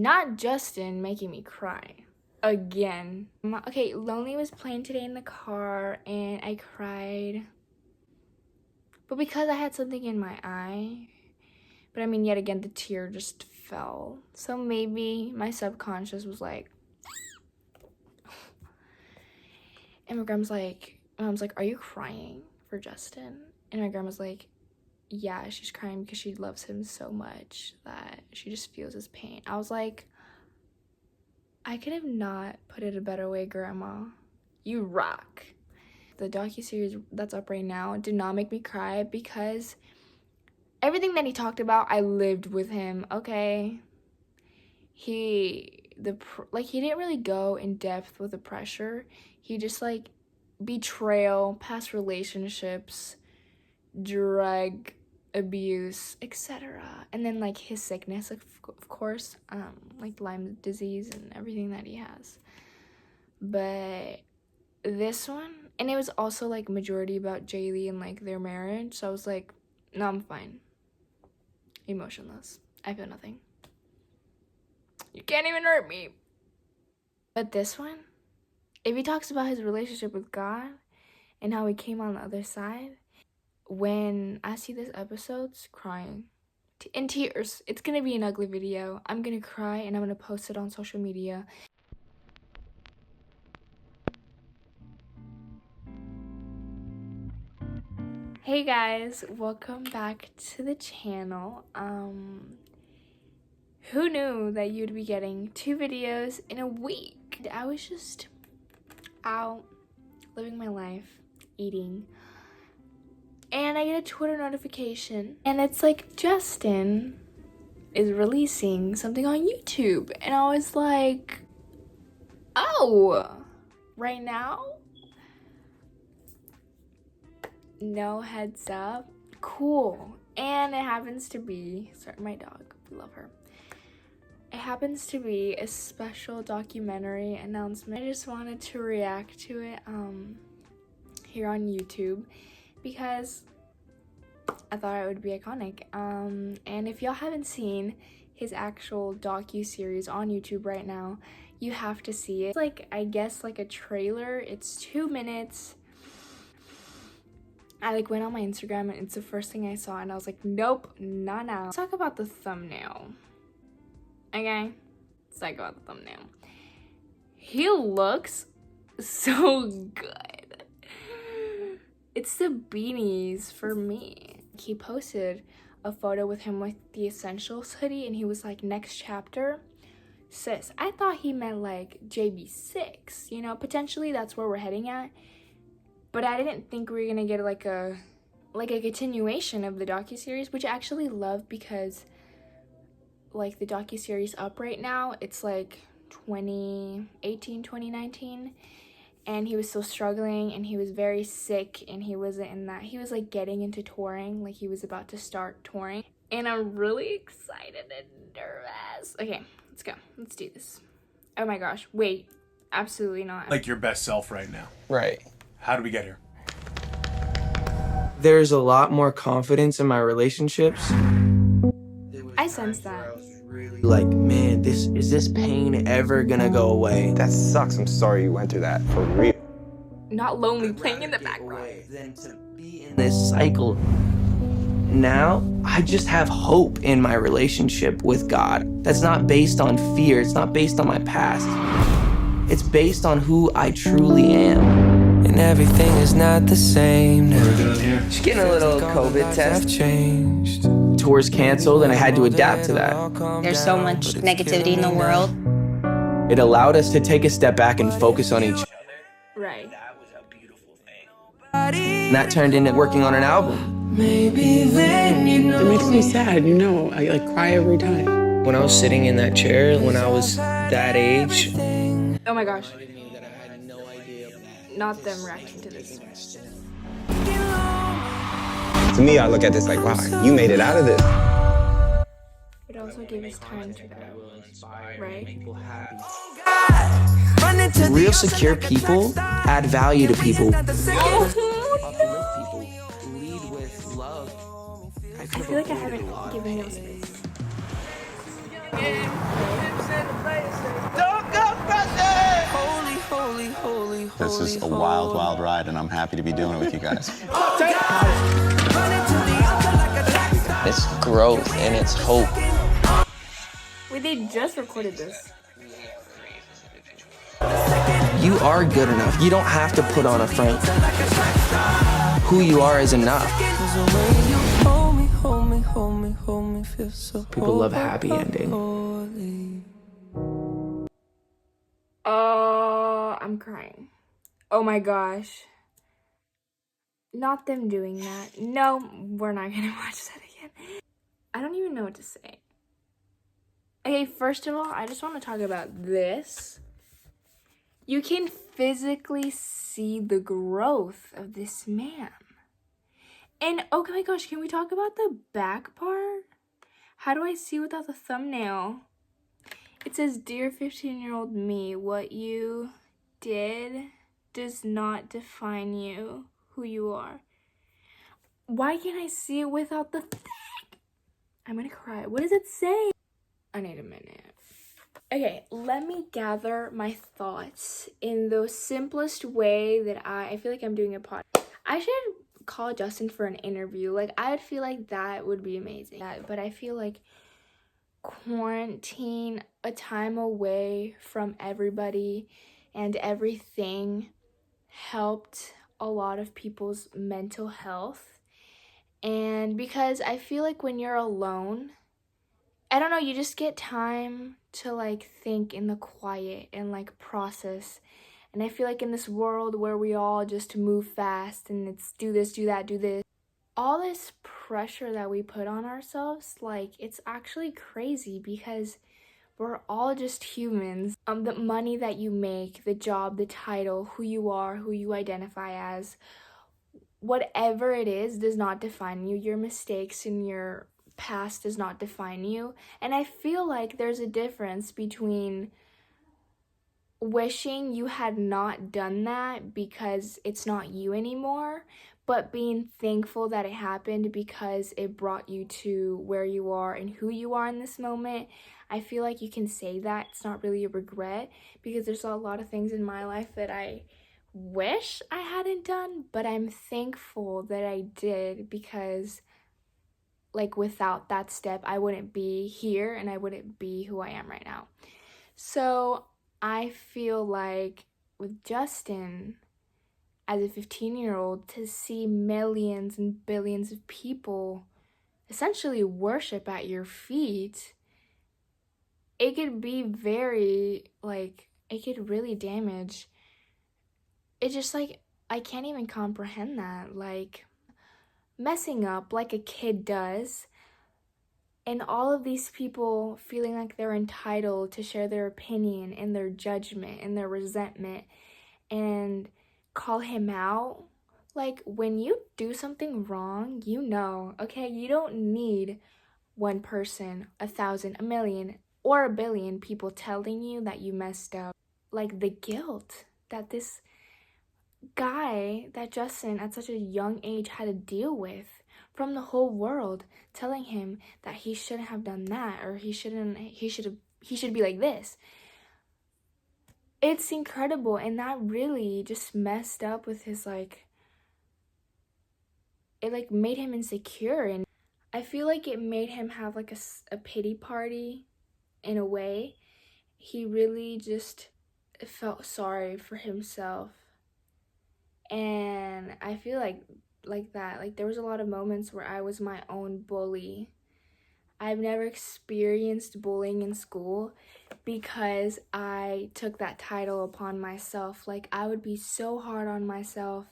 Not Justin making me cry. Again. Okay, Lonely was playing today in the car and I cried. But because I had something in my eye. But I mean, yet again, the tear just fell. So maybe my subconscious was like... And my mom's like, are you crying for Justin? And my grandma's like, yeah, she's crying because she loves him so much that she just feels his pain. I was like, I could have not put it a better way, Grandma. You rock. The docuseries that's up right now did not make me cry because everything that he talked about, I lived with him, okay? He didn't really go in depth with the pressure. He just like betrayal, past relationships, drug abuse, etc. And then like his sickness, of course, like Lyme disease and everything that he has. But this one, and it was also like majority about Jaylee and like their marriage. So I was like, no, I'm fine. Emotionless. I feel nothing. You can't even hurt me. But this one, if he talks about his relationship with God and how he came on the other side, when I see this episode's crying in tears, it's gonna be an ugly video. I'm gonna cry and I'm gonna post it on social media. Hey guys, welcome back to the channel. Who knew that you'd be getting 2 videos in a week? I was just out living my life, eating, and I get a Twitter notification and it's like Justin is releasing something on YouTube, and I was like, oh, right now? No heads up. Cool. And it happens to be, sorry, my dog, we love her. It happens to be a special documentary announcement. I just wanted to react to it here on YouTube because I thought it would be iconic. And if y'all haven't seen his actual docu-series on YouTube right now, you have to see it. It's like, I guess like a trailer. It's 2 minutes. I like went on my Instagram and it's the first thing I saw and I was like, nope, not now. Let's talk about the thumbnail. Okay, let's talk about the thumbnail. He looks so good. It's the beanies for me. He posted a photo with him with the Essentials hoodie and he was like, next chapter. Sis, I thought he meant like JB6, you know, potentially that's where we're heading at. But I didn't think we were gonna get like a continuation of the docuseries, which I actually love because like the docuseries up right now, it's like 2018, 2019, and he was still struggling and he was very sick and he wasn't in that. He was like getting into touring, like he was about to start touring. And I'm really excited and nervous. Okay, let's go. Let's do this. Oh my gosh, wait, absolutely not. Like your best self right now. Right. How did we get here? There's a lot more confidence in my relationships. I sense that. I was really like, man, is this pain ever gonna go away? That sucks. I'm sorry you went through that, for real. Not lonely playing in the background. Than to be in this cycle. Now, I just have hope in my relationship with God. That's not based on fear. It's not based on my past. It's based on who I truly am. And everything is not the same now. Just getting a little COVID test. Changed. Tours canceled and I had to adapt to that. There's so much negativity in the world. It allowed us to take a step back and focus on each other. Right. That was a beautiful thing. And that turned into working on an album. Maybe then It makes me sad, you know. I like cry every time. When I was sitting in that chair, when I was that age. Oh my gosh. Not them reacting to this. To me, I look at this like, wow, you made it out of this. It also gave us time to grow, right? Real secure people add value to people. I feel like I haven't given no space. this is a wild, wild ride, and I'm happy to be doing it with you guys. It's growth and it's hope. Wait, they just recorded this. You are good enough. You don't have to put on a front. Who you are is enough. People love happy ending. I'm crying. Oh my gosh. Not them doing that. No, we're not gonna watch that again. I don't even know what to say. Okay, first of all, I just want to talk about this. You can physically see the growth of this man. And oh my gosh, can we talk about the back part? How do I see without the thumbnail? It says, "Dear 15-year-old me, what you did does not define you, who you are." Why can't I see it without the thing? I'm gonna cry. What does it say? I need a minute. Okay, let me gather my thoughts in the simplest way that I feel like I'm doing a pod. I should call Justin for an interview. Like, I would feel like that would be amazing. But I feel like quarantine, a time away from everybody and everything, helped a lot of people's mental health. And because I feel like when you're alone, I don't know, you just get time to like think in the quiet and like process. And I feel like in this world where we all just move fast and it's do this, do that, do this, all this pressure that we put on ourselves, like, it's actually crazy because we're all just humans. The money that you make, the job, the title, who you are, who you identify as, whatever it is does not define you. Your mistakes and your past does not define you. And I feel like there's a difference between wishing you had not done that because it's not you anymore, but being thankful that it happened because it brought you to where you are and who you are in this moment. I feel like you can say that. It's not really a regret because there's a lot of things in my life that I wish I hadn't done, but I'm thankful that I did because, like, without that step, I wouldn't be here and I wouldn't be who I am right now. So I feel like with Justin, as a 15-year-old, to see millions and billions of people essentially worship at your feet, it could be very, like, it could really damage. It's just like, I can't even comprehend that. Like, messing up like a kid does, and all of these people feeling like they're entitled to share their opinion and their judgment and their resentment and call him out. Like, when you do something wrong, you know, okay? You don't need one person, 1,000, a million, or a billion people telling you that you messed up. Like, the guilt that this guy, that Justin at such a young age had to deal with from the whole world telling him that he shouldn't have done that, or he should be like this. It's incredible, and that really just messed up with his, like, it like made him insecure, and I feel like it made him have like a pity party in a way. He really just felt sorry for himself. And I feel like that, like, there was a lot of moments where I was my own bully. I've never experienced bullying in school because I took that title upon myself. Like, I would be so hard on myself,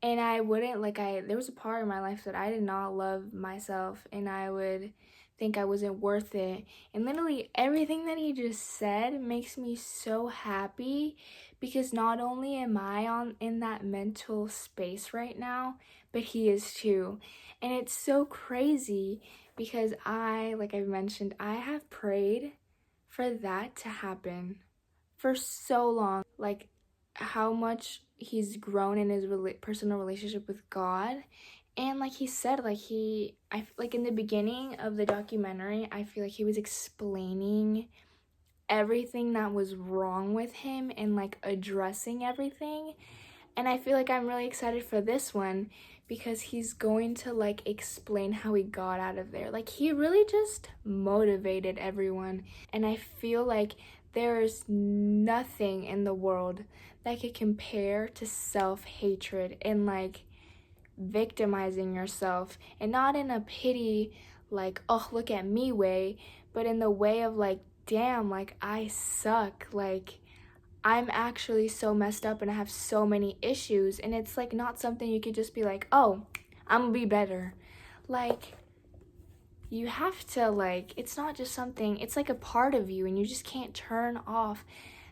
and I wouldn't, like, there was a part in my life that I did not love myself, and I would think I wasn't worth it. And literally everything that he just said makes me so happy because not only am I in that mental space right now, but he is too. And it's so crazy because like I've mentioned, I have prayed for that to happen for so long. Like, how much he's grown in his personal relationship with God. And like he said, like in the beginning of the documentary, I feel like he was explaining everything that was wrong with him and like addressing everything. And I feel like I'm really excited for this one because he's going to like explain how he got out of there. Like, he really just motivated everyone, and I feel like there's nothing in the world that could compare to self-hatred and like victimizing yourself, and not in a pity like, oh, look at me way, but in the way of like, damn, like I suck, like I'm actually so messed up and I have so many issues. And it's like not something you could just be like, oh, I'm gonna be better. Like, you have to, like, it's not just something, it's like a part of you, and you just can't turn off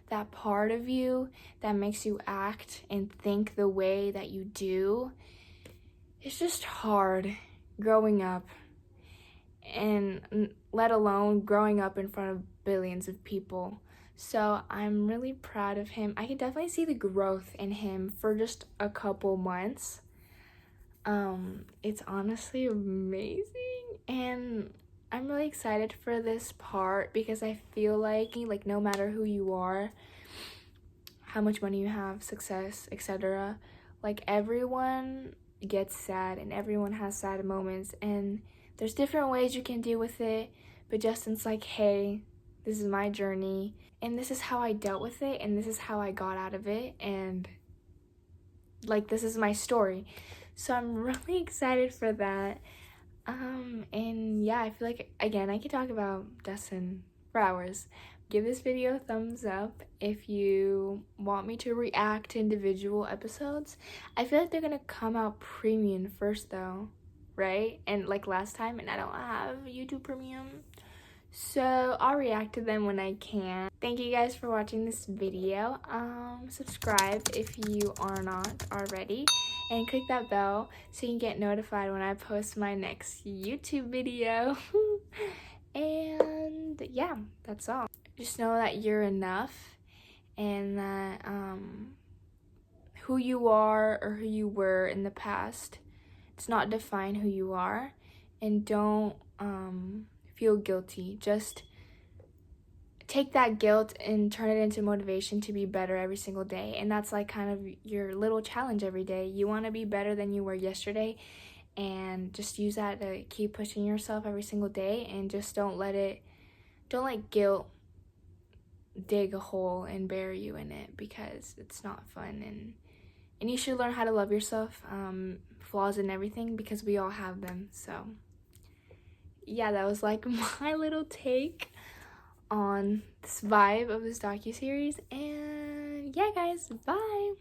that part of you that makes you act and think the way that you do. It's just hard growing up, and let alone growing up in front of billions of people. So I'm really proud of him. I can definitely see the growth in him for just a couple months. It's honestly amazing, and I'm really excited for this part because I feel like no matter who you are, how much money you have, success, etc., like everyone gets sad and everyone has sad moments, and there's different ways you can deal with it. But Justin's like, hey, this is my journey, and this is how I dealt with it, and this is how I got out of it, and like this is my story. So I'm really excited for that. And yeah, I feel like, again, I could talk about Justin for hours. Give this video a thumbs up if you want me to react to individual episodes. I feel like they're gonna come out premium first though, right? And like last time, and I don't have YouTube Premium, so I'll react to them when I can. Thank you guys for watching this video. Subscribe if you are not already, and click that bell so you can get notified when I post my next YouTube video. And yeah, that's all. Just know that you're enough, and that who you are or who you were in the past does not define who you are. And don't feel guilty. Just take that guilt and turn it into motivation to be better every single day. And that's like kind of your little challenge every day. You want to be better than you were yesterday, and just use that to keep pushing yourself every single day. And just don't let guilt dig a hole and bury you in it, because it's not fun. And you should learn how to love yourself, flaws and everything, because we all have them. So yeah, that was like my little take on this vibe of this docu-series. And yeah, guys, bye.